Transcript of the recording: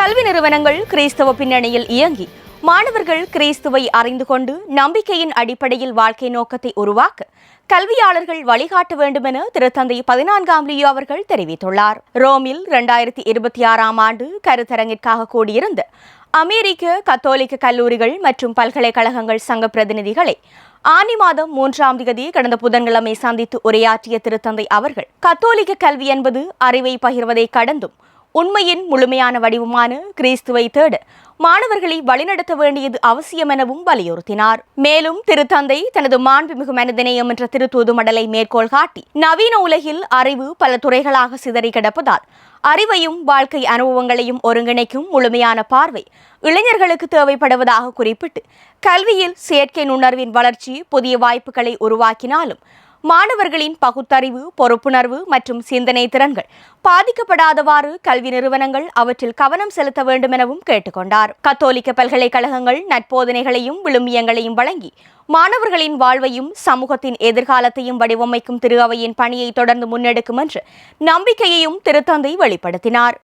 கல்வி நிறுவனங்கள் கிறிஸ்தவ பின்னணியில் இயங்கி மாணவர்கள் கிறிஸ்துவை அறிந்து கொண்டு நம்பிக்கையின் அடிப்படையில் வாழ்க்கை நோக்கத்தை உருவாக்க கல்வியாளர்கள் வழிகாட்ட வேண்டும் என திருத்தந்தை 14ஆம் லியோ அவர்கள் தெரிவித்துள்ளார். ரோமில் 2026ஆம் ஆண்டு கருத்தரங்கிற்காக கூடியிருந்த அமெரிக்க கத்தோலிக்க கல்லூரிகள் மற்றும் பல்கலைக்கழகங்கள் சங்க பிரதிநிதிகளை ஆனி மாதம் 3ஆம் தேதி கடந்த புதன்கிழமை சந்தித்து உரையாற்றிய திருத்தந்தை அவர்கள் கத்தோலிக்க கல்வி என்பது அறிவை பகிர்வதை கடந்தும் உண்மையின் முழுமையான வடிவமான கிறிஸ்துவை தேட மாணவர்களை வழிநடத்த வேண்டியது அவசியம் எனவும் வலியுறுத்தினார். மேலும் திருத்தந்தை தனது மாண்புமிகு மனிதநேயம் என்ற திருத்தூது மடலை மேற்கோள் காட்டி நவீன உலகில் அறிவு பல துறைகளாக சிதறி கிடப்பதால் அறிவையும் வாழ்க்கை அனுபவங்களையும் ஒருங்கிணைக்கும் முழுமையான பார்வை இளைஞர்களுக்கு தேவைப்படுவதாக குறிப்பிட்டு கல்வியில் செயற்கை நுண்ணறிவின் வளர்ச்சி புதிய வாய்ப்புகளை உருவாக்கினாலும் மாணவர்களின் பகுத்தறிவு, பொறுப்புணர்வு மற்றும் சிந்தனை திறன்கள் பாதிக்கப்படாதவாறு கல்வி நிறுவனங்கள் அவற்றில் கவனம் செலுத்த வேண்டும் எனவும் கேட்டுக்கொண்டார். கத்தோலிக்க பல்கலைக்கழகங்கள் நற்போதனைகளையும் விழுமியங்களையும் வழங்கி மாணவர்களின் வாழ்வையும் சமூகத்தின் எதிர்காலத்தையும் வடிவமைக்கும் திரு அவையின் பணியை தொடர்ந்து முன்னெடுக்கும் என்று நம்பிக்கையையும் திருத்தந்தை வெளிப்படுத்தினார்.